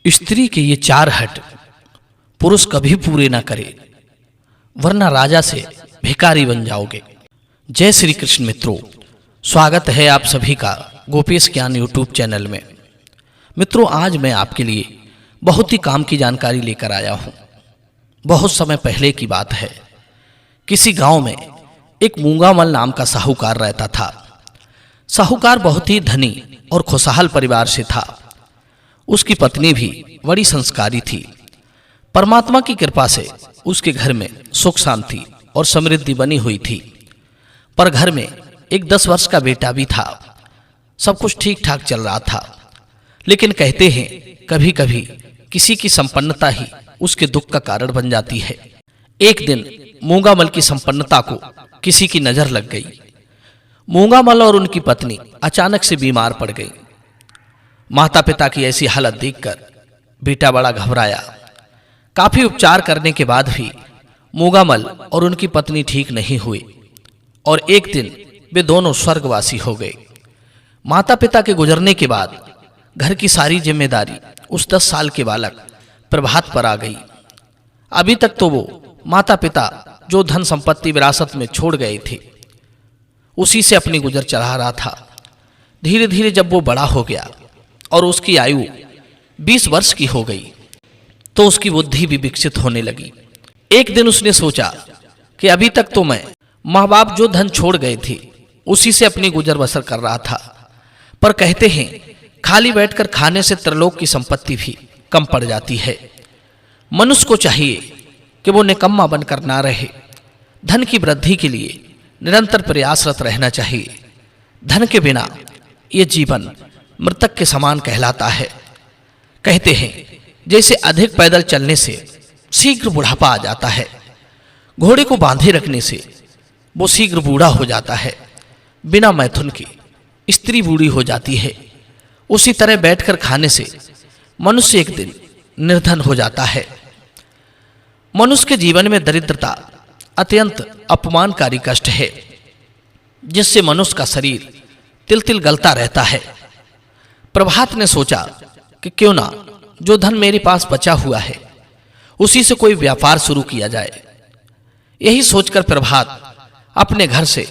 स्त्री के ये 4 हट पुरुष कभी पूरे ना करे, वरना राजा से भिखारी बन जाओगे। जय श्री कृष्ण मित्रों, स्वागत है आप सभी का गोपेश ज्ञान यूट्यूब चैनल में। मित्रों, आज मैं आपके लिए बहुत ही काम की जानकारी लेकर आया हूँ। बहुत समय पहले की बात है, किसी गांव में एक मूंगामल नाम का साहूकार रहता था। साहूकार बहुत ही धनी और खुशहाल परिवार से था। उसकी पत्नी भी बड़ी संस्कारी थी। परमात्मा की कृपा से उसके घर में सुख शांति और समृद्धि बनी हुई थी। पर घर में एक 10 वर्ष का बेटा भी था। सब कुछ ठीक ठाक चल रहा था, लेकिन कहते हैं कभी कभी किसी की संपन्नता ही उसके दुख का कारण बन जाती है। एक दिन मूंगामल की संपन्नता को किसी की नजर लग गई। मूंगामल और उनकी पत्नी अचानक से बीमार पड़ गई। माता पिता की ऐसी हालत देखकर बेटा बड़ा घबराया। काफी उपचार करने के बाद भी मूंगामल और उनकी पत्नी ठीक नहीं हुए और एक दिन वे दोनों स्वर्गवासी हो गए। माता पिता के गुजरने के बाद घर की सारी जिम्मेदारी उस 10 साल के बालक प्रभात पर आ गई। अभी तक तो वो माता पिता जो धन संपत्ति विरासत में छोड़ गए थे, उसी से अपनी गुजर चला रहा था। धीरे धीरे जब वो बड़ा हो गया और उसकी आयु 20 वर्ष की हो गई, तो उसकी बुद्धि भी विकसित होने लगी। एक दिन उसने सोचा कि अभी तक तो मैं माँ बाप जो धन छोड़ गए थे उसी से अपनी गुजर बसर कर रहा था, पर कहते हैं खाली बैठकर खाने से त्रिलोक की संपत्ति भी कम पड़ जाती है। मनुष्य को चाहिए कि वो निकम्मा बनकर ना रहे। धन की वृद्धि के लिए निरंतर प्रयासरत रहना चाहिए। धन के बिना ये जीवन मृतक के समान कहलाता है। कहते हैं जैसे अधिक पैदल चलने से शीघ्र बुढ़ापा आ जाता है, घोड़े को बांधे रखने से वो शीघ्र बूढ़ा हो जाता है। बिना मैथुन के स्त्री बूढ़ी हो जाती है, उसी तरह बैठकर खाने से मनुष्य एक दिन निर्धन हो जाता है। मनुष्य के जीवन में दरिद्रता अत्यंत अपमानकारी कष्ट है, जिससे मनुष्य का शरीर तिल तिल गलता रहता है। प्रभात ने सोचा कि क्यों ना जो धन मेरे पास बचा हुआ है उसी से कोई व्यापार शुरू किया जाए। यही सोचकर प्रभात अपने घर से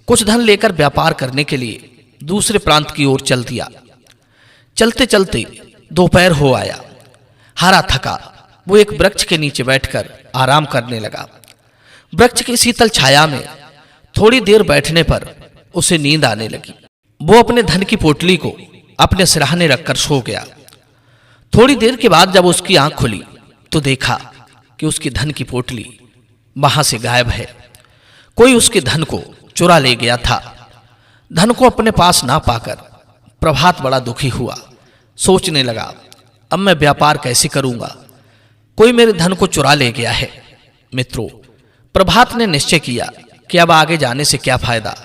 कुछ धन लेकर व्यापार करने के लिए दूसरे प्रांत की ओर चल दिया। चलते चलते दोपहर हो आया। हारा थका वो एक वृक्ष के नीचे बैठकर आराम करने लगा। वृक्ष की शीतल छाया में थोड़ी देर बैठने पर उसे नींद आने लगी। वो अपने धन की पोटली को अपने सिरहाने रखकर सो गया। थोड़ी देर के बाद जब उसकी आंख खुली तो देखा कि उसकी धन की पोटली वहां से गायब है। कोई उसके धन को चुरा ले गया था। धन को अपने पास ना पाकर प्रभात बड़ा दुखी हुआ। सोचने लगा, अब मैं व्यापार कैसे करूंगा, कोई मेरे धन को चुरा ले गया है। मित्रों, प्रभात ने निश्चय किया कि अब आगे जाने से क्या फायदा।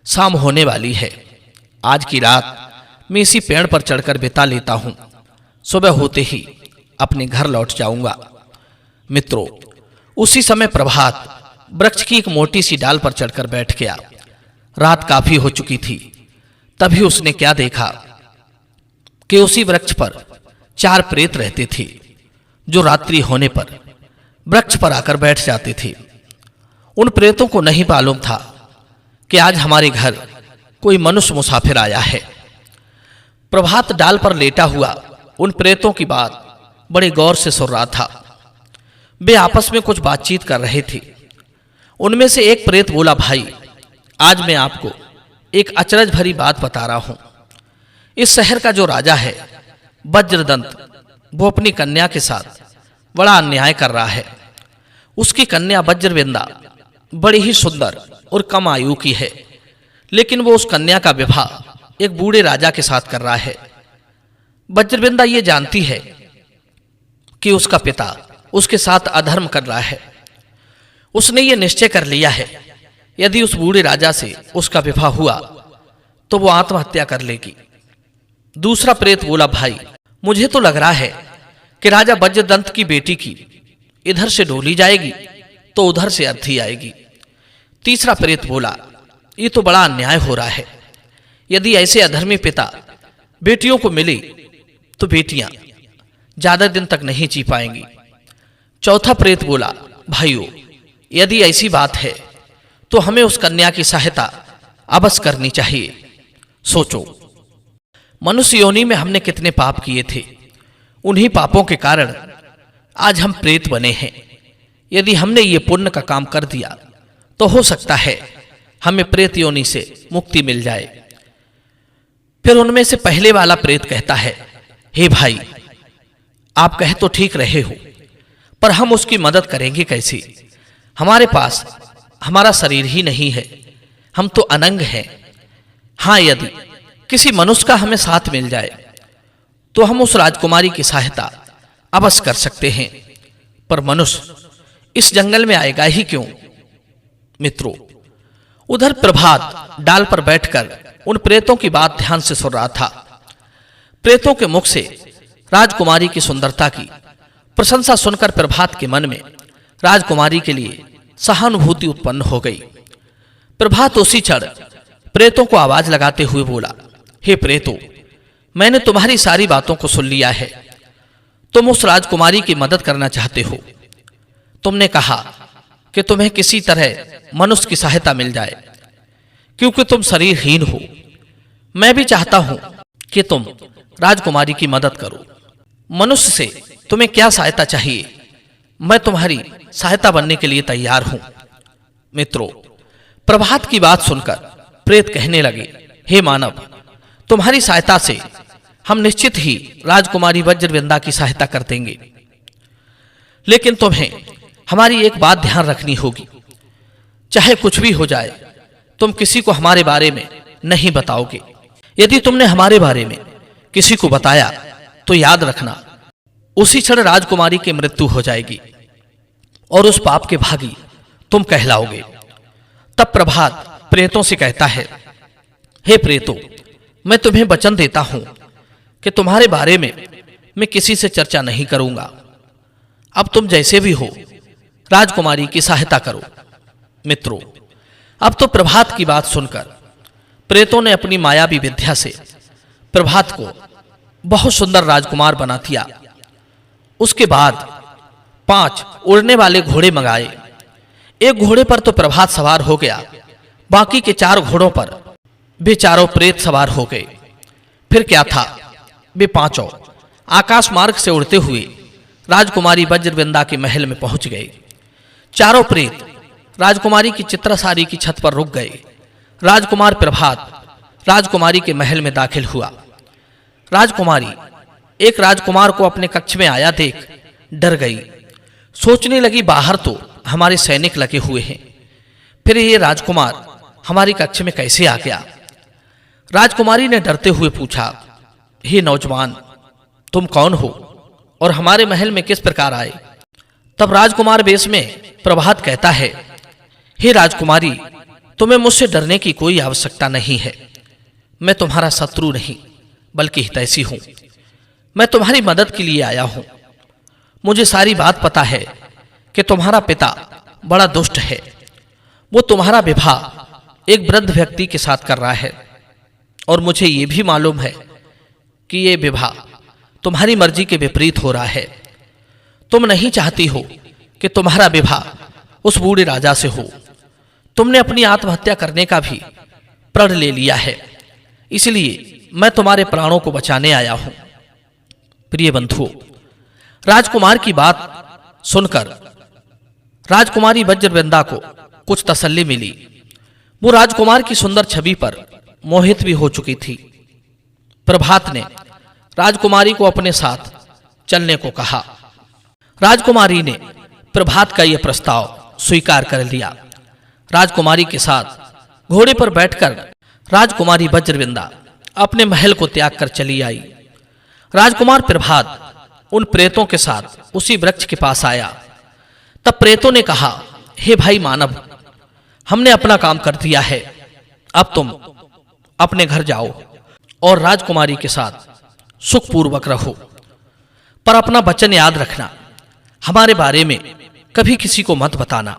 शाम होने वाली है। आज की रात मैं इसी पेड़ पर चढ़कर बिता लेता हूं, सुबह होते ही अपने घर लौट जाऊंगा। मित्रों, उसी समय प्रभात वृक्ष की एक मोटी सी डाल पर चढ़कर बैठ गया। रात काफी हो चुकी थी। तभी उसने क्या देखा कि उसी वृक्ष पर 4 प्रेत रहते थे, जो रात्रि होने पर वृक्ष पर आकर बैठ जाते थे। उन प्रेतों को नहीं मालूम था कि आज हमारे घर कोई मनुष्य मुसाफिर आया है। प्रभात डाल पर लेटा हुआ उन प्रेतों की बात बड़े गौर से सुन रहा था। वे आपस में कुछ बातचीत कर रहे थे। उनमें से एक प्रेत बोला, भाई, आज मैं आपको एक अचरज भरी बात बता रहा हूं। इस शहर का जो राजा है वज्रदंत, वो अपनी कन्या के साथ बड़ा अन्याय कर रहा है। उसकी कन्या वज्रविंदा बड़ी ही सुंदर और कम आयु की है, लेकिन वो उस कन्या का विवाह एक बूढ़े राजा के साथ कर रहा है। वज्रविंदा ये जानती है कि उसका पिता उसके साथ अधर्म कर रहा है। उसने ये निश्चय कर लिया है, यदि उस बूढ़े राजा से उसका विवाह हुआ तो वो आत्महत्या कर लेगी। दूसरा प्रेत बोला, भाई, मुझे तो लग रहा है कि राजा वज्रदंत की बेटी की इधर से डोली जाएगी तो उधर से अर्थी आएगी। तीसरा प्रेत बोला, ये तो बड़ा अन्याय हो रहा है। यदि ऐसे अधर्मी पिता बेटियों को मिले तो बेटियां ज्यादा दिन तक नहीं जी पाएंगी। चौथा प्रेत बोला, भाइयों, यदि ऐसी बात है तो हमें उस कन्या की सहायता अवश्य करनी चाहिए। सोचो, मनुष्य योनि में हमने कितने पाप किए थे, उन्हीं पापों के कारण आज हम प्रेत बने हैं। यदि हमने ये पुण्य का काम कर दिया तो हो सकता है हमें प्रेत योनि से मुक्ति मिल जाए। फिर उनमें से पहले वाला प्रेत कहता है, हे भाई, आप कह तो ठीक रहे हो, पर हम उसकी मदद करेंगे कैसे? हमारे पास हमारा शरीर ही नहीं है, हम तो अनंग हैं। हाँ, यदि किसी मनुष्य का हमें साथ मिल जाए तो हम उस राजकुमारी की सहायता अवश्य कर सकते हैं, पर मनुष्य इस जंगल में आएगा ही क्यों? मित्रों, उधर प्रभात डाल पर बैठकर उन प्रेतों की बात ध्यान से सुन रहा था। प्रेतों के मुख से राजकुमारी की सुंदरता की प्रशंसा सुनकर प्रभात के मन में राजकुमारी के लिए सहानुभूति उत्पन्न हो गई। प्रभात उसी क्षण प्रेतों को आवाज लगाते हुए बोला, हे प्रेतों, मैंने तुम्हारी सारी बातों को सुन लिया है। तुम उस राजकुमारी की मदद करना चाहते हो। तुमने कहा कि तुम्हें किसी तरह मनुष्य की सहायता मिल जाए, क्योंकि तुम शरीरहीन हो। मैं भी चाहता हूं कि तुम राजकुमारी की मदद करो। मनुष्य से तुम्हें क्या सहायता चाहिए, मैं तुम्हारी सहायता बनने के लिए तैयार हूं। मित्रों, प्रभात की बात सुनकर प्रेत कहने लगे, हे मानव, तुम्हारी सहायता से हम निश्चित ही राजकुमारी वज्रवृंदा की सहायता कर देंगे, लेकिन तुम्हें हमारी एक बात ध्यान रखनी होगी। चाहे कुछ भी हो जाए, तुम किसी को हमारे बारे में नहीं बताओगे। यदि तुमने हमारे बारे में किसी को बताया तो याद रखना, उसी क्षण राजकुमारी की मृत्यु हो जाएगी और उस पाप के भागी तुम कहलाओगे। तब प्रभात प्रेतों से कहता है, हे प्रेतों, मैं तुम्हें वचन देता हूं कि तुम्हारे बारे में मैं किसी से चर्चा नहीं करूंगा। अब तुम जैसे भी हो, राजकुमारी की सहायता करो। मित्रों, अब तो प्रभात की बात सुनकर प्रेतों ने अपनी मायावी विद्या से प्रभात को बहुत सुंदर राजकुमार बना दिया। उसके बाद 5 उड़ने वाले घोड़े मंगाए। एक घोड़े पर तो प्रभात सवार हो गया, बाकी के 4 घोड़ों पर वे चारों प्रेत सवार हो गए। फिर क्या था, वे 5 आकाश मार्ग से उड़ते हुए राजकुमारी वज्रवृंदा के महल में पहुंच गए। चारों प्रेत राजकुमारी की चित्रसारी की छत पर रुक गए। राजकुमार प्रभात राजकुमारी के महल में दाखिल हुआ। राजकुमारी एक राजकुमार को अपने कक्ष में आया देख डर गई। सोचने लगी, बाहर तो हमारे सैनिक लगे हुए हैं, फिर ये राजकुमार हमारी कक्ष में कैसे आ गया? राजकुमारी ने डरते हुए पूछा, हे नौजवान, तुम कौन हो और हमारे महल में किस प्रकार आए? तब राजकुमार वेश में प्रभात कहता है, हे राजकुमारी, तुम्हें मुझसे डरने की कोई आवश्यकता नहीं है। मैं तुम्हारा शत्रु नहीं बल्कि हितैषी हूं। मैं तुम्हारी मदद के लिए आया हूं। मुझे सारी बात पता है कि तुम्हारा पिता बड़ा दुष्ट है। वो तुम्हारा विवाह एक वृद्ध व्यक्ति के साथ कर रहा है, और मुझे ये भी मालूम है कि ये विवाह तुम्हारी मर्जी के विपरीत हो रहा है। तुम नहीं चाहती हो कि तुम्हारा विवाह उस बूढ़े राजा से हो। तुमने अपनी आत्महत्या करने का भी प्रण ले लिया है, इसलिए मैं तुम्हारे प्राणों को बचाने आया हूं। प्रिय बंधुओं, राजकुमार की बात सुनकर राजकुमारी वज्रवृंदा को कुछ तसल्ली मिली। वो राजकुमार की सुंदर छवि पर मोहित भी हो चुकी थी। प्रभात ने राजकुमारी को अपने साथ चलने को कहा। राजकुमारी ने प्रभात का यह प्रस्ताव स्वीकार कर लिया। राजकुमारी के साथ घोड़े पर बैठकर राजकुमारी वज्रवृंदा अपने महल को त्याग कर चली आई। राजकुमार प्रभात उन प्रेतों के साथ उसी वृक्ष के पास आया। तब प्रेतों ने कहा, हे भाई मानव, हमने अपना काम कर दिया है। अब तुम अपने घर जाओ और राजकुमारी के साथ सुखपूर्वक रहो, पर अपना वचन याद रखना, हमारे बारे में कभी किसी को मत बताना,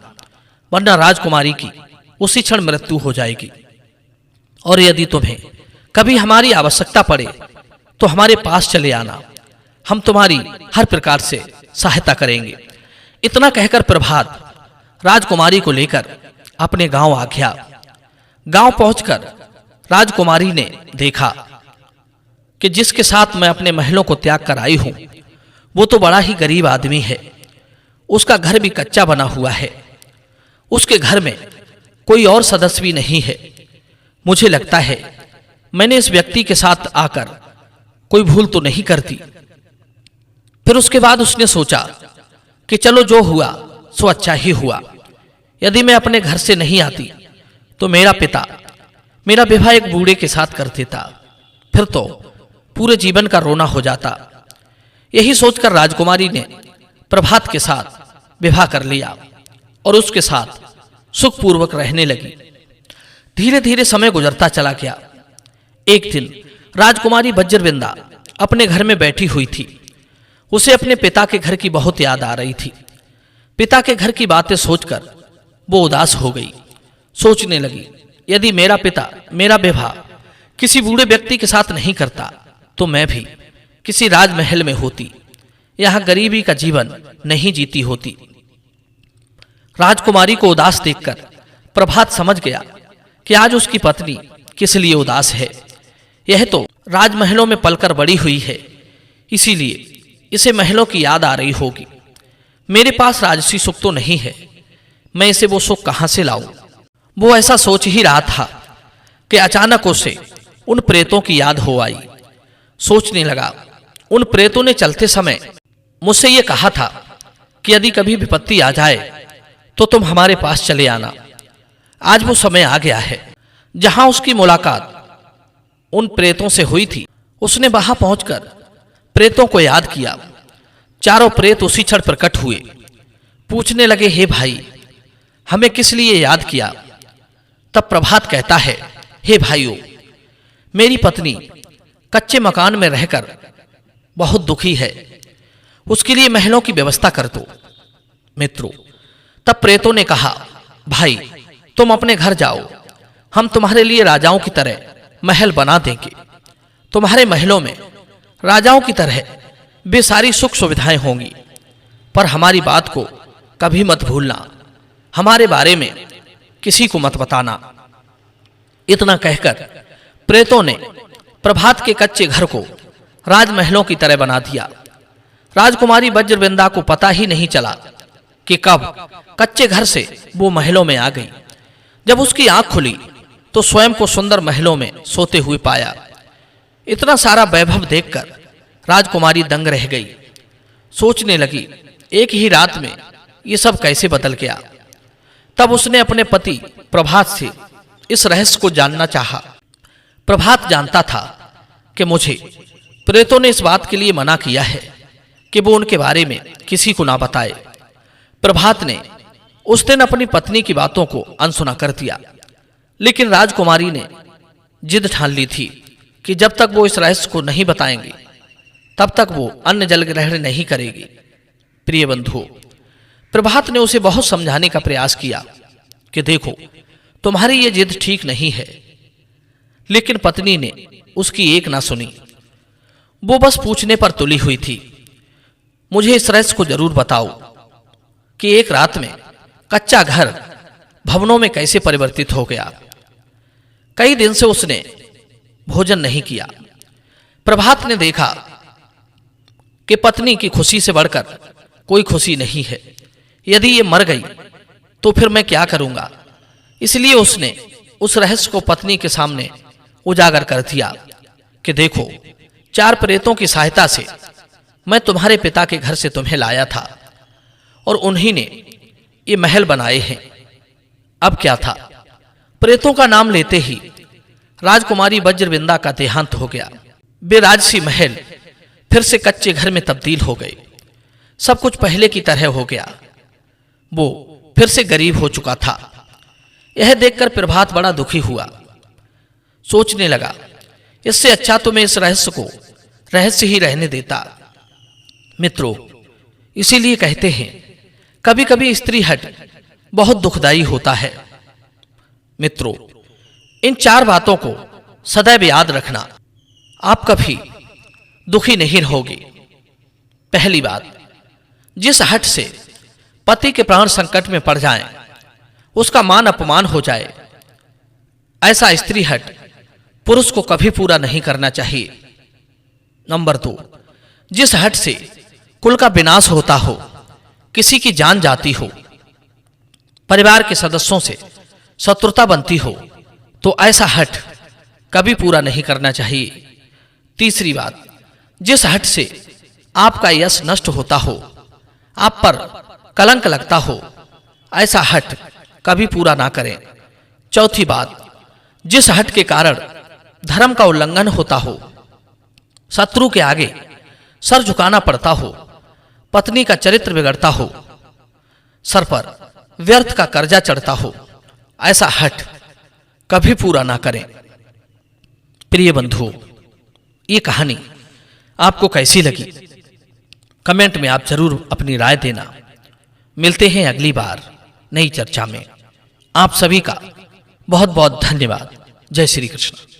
वरना राजकुमारी की उसी क्षण मृत्यु हो जाएगी। और यदि तुम्हें कभी हमारी आवश्यकता पड़े तो हमारे पास चले आना, हम तुम्हारी हर प्रकार से सहायता करेंगे। इतना कहकर प्रभात राजकुमारी को लेकर अपने गांव आ गया। गांव पहुंचकर राजकुमारी ने देखा कि जिसके साथ मैं अपने महलों को त्याग कर आई हूं वो तो बड़ा ही गरीब आदमी है। उसका घर भी कच्चा बना हुआ है। उसके घर में कोई और सदस्य भी नहीं है। मुझे लगता है मैंने इस व्यक्ति के साथ आकर कोई भूल तो नहीं करती। फिर उसके बाद उसने सोचा कि चलो जो हुआ सो अच्छा ही हुआ। यदि मैं अपने घर से नहीं आती तो मेरा पिता मेरा विवाह एक बूढ़े के साथ कर देता, फिर तो पूरे जीवन का रोना हो जाता। यही सोचकर राजकुमारी ने प्रभात के साथ विवाह कर लिया और उसके साथ सुखपूर्वक रहने लगी। धीरे धीरे समय गुजरता चला गया। एक दिन राजकुमारी वज्रवृंदा अपने घर में बैठी हुई थी। उसे अपने पिता के घर की बहुत याद आ रही थी। पिता के घर की बातें सोचकर वो उदास हो गई। सोचने लगी, यदि मेरा पिता मेरा विवाह किसी बूढ़े व्यक्ति के साथ नहीं करता तो मैं भी किसी राजमहल में होती, यहां गरीबी का जीवन नहीं जीती होती। राजकुमारी को उदास देखकर प्रभात समझ गया कि आज उसकी पत्नी किस लिए उदास है। यह तो राजमहलों में पलकर बड़ी हुई है, इसीलिए इसे महलों की याद आ रही होगी। मेरे पास राजसी सुख तो नहीं है, मैं इसे वो सुख कहां से लाऊं। वो ऐसा सोच ही रहा था कि अचानक उसे उन प्रेतों की याद हो आई। सोचने लगा, उन प्रेतों ने चलते समय मुझसे ये कहा था कि यदि कभी विपत्ति आ जाए तो तुम हमारे पास चले आना। आज वो समय आ गया है जहां उसकी मुलाकात उन प्रेतों से हुई थी। उसने वहां पहुंचकर प्रेतों को याद किया। चारों प्रेत उसी क्षण प्रकट हुए। पूछने लगे, हे भाई, हमें किस लिए याद किया? तब प्रभात कहता है, हे भाइयों, मेरी पत्नी कच्चे मकान में रहकर बहुत दुखी है, उसके लिए महलों की व्यवस्था कर दो। मित्रों, तब प्रेतों ने कहा, भाई तुम अपने घर जाओ, हम तुम्हारे लिए राजाओं की तरह महल बना देंगे। तुम्हारे महलों में राजाओं की तरह वे सारी सुख सुविधाएं होंगी, पर हमारी बात को कभी मत भूलना, हमारे बारे में किसी को मत बताना। इतना कहकर प्रेतों ने प्रभात के कच्चे घर को राजमहलों की तरह बना दिया। राजकुमारी वज्रवृंदा को पता ही नहीं चला कि कब कच्चे घर से वो महलों में आ गई। जब उसकी आंख खुली तो स्वयं को सुंदर महलों में सोते हुए पाया। इतना सारा वैभव देखकर राजकुमारी दंग रह गई। सोचने लगी, एक ही रात में ये सब कैसे बदल गया। तब उसने अपने पति प्रभात से इस रहस्य को जानना चाहा। प्रभात जानता था कि मुझे प्रेतों ने इस बात के लिए मना किया है कि वो उनके बारे में किसी को ना बताए। प्रभात ने उस दिन अपनी पत्नी की बातों को अनसुना कर दिया, लेकिन राजकुमारी ने जिद ठान ली थी कि जब तक वो इस रहस्य को नहीं बताएंगे तब तक वो अन्न जल ग्रहण नहीं करेगी। प्रिय बंधुओं, प्रभात ने उसे बहुत समझाने का प्रयास किया कि देखो, तुम्हारी ये जिद ठीक नहीं है, लेकिन पत्नी ने उसकी एक ना सुनी। वो बस पूछने पर तुली हुई थी, मुझे इस रहस्य को जरूर बताओ कि एक रात में कच्चा घर भवनों में कैसे परिवर्तित हो गया। कई दिन से उसने भोजन नहीं किया। प्रभात ने देखा कि पत्नी की खुशी से बढ़कर कोई खुशी नहीं है। यदि ये मर गई तो फिर मैं क्या करूंगा। इसलिए उसने उस रहस्य को पत्नी के सामने उजागर कर दिया कि देखो, 4 प्रेतों की सहायता से मैं तुम्हारे पिता के घर से तुम्हें लाया था और उन्हीं ने ये महल बनाए हैं। अब क्या था, प्रेतों का नाम लेते ही राजकुमारी वज्रवृंदा का देहांत हो गया। वे राजसी महल फिर से कच्चे घर में तब्दील हो गए। सब कुछ पहले की तरह हो गया। वो फिर से गरीब हो चुका था। यह देखकर प्रभात बड़ा दुखी हुआ। सोचने लगा, इससे अच्छा तो मैं इस रहस्य को रहस्य ही रहने देता। मित्रों, इसीलिए कहते हैं कभी कभी स्त्री हट बहुत दुखदाई होता है। मित्रों, इन 4 बातों को सदैव याद रखना, आप कभी दुखी नहीं रहोगे। पहली बात, जिस हठ से पति के प्राण संकट में पड़ जाएं, उसका मान अपमान हो जाए, ऐसा स्त्री हठ पुरुष को कभी पूरा नहीं करना चाहिए। नंबर 2, जिस हठ से कुल का विनाश होता हो, किसी की जान जाती हो, परिवार के सदस्यों से शत्रुता बनती हो, तो ऐसा हठ कभी पूरा नहीं करना चाहिए। तीसरी बात, जिस हठ से आपका यश नष्ट होता हो, आप पर कलंक लगता हो, ऐसा हठ कभी पूरा ना करें। चौथी बात, जिस हठ के कारण धर्म का उल्लंघन होता हो, शत्रु के आगे सर झुकाना पड़ता हो, पत्नी का चरित्र बिगड़ता हो, सर पर व्यर्थ का कर्जा चढ़ता हो, ऐसा हठ कभी पूरा ना करें। प्रिय बंधुओं, ये कहानी आपको कैसी लगी? कमेंट में आप जरूर अपनी राय देना। मिलते हैं अगली बार नई चर्चा में। आप सभी का बहुत बहुत धन्यवाद। जय श्री कृष्ण।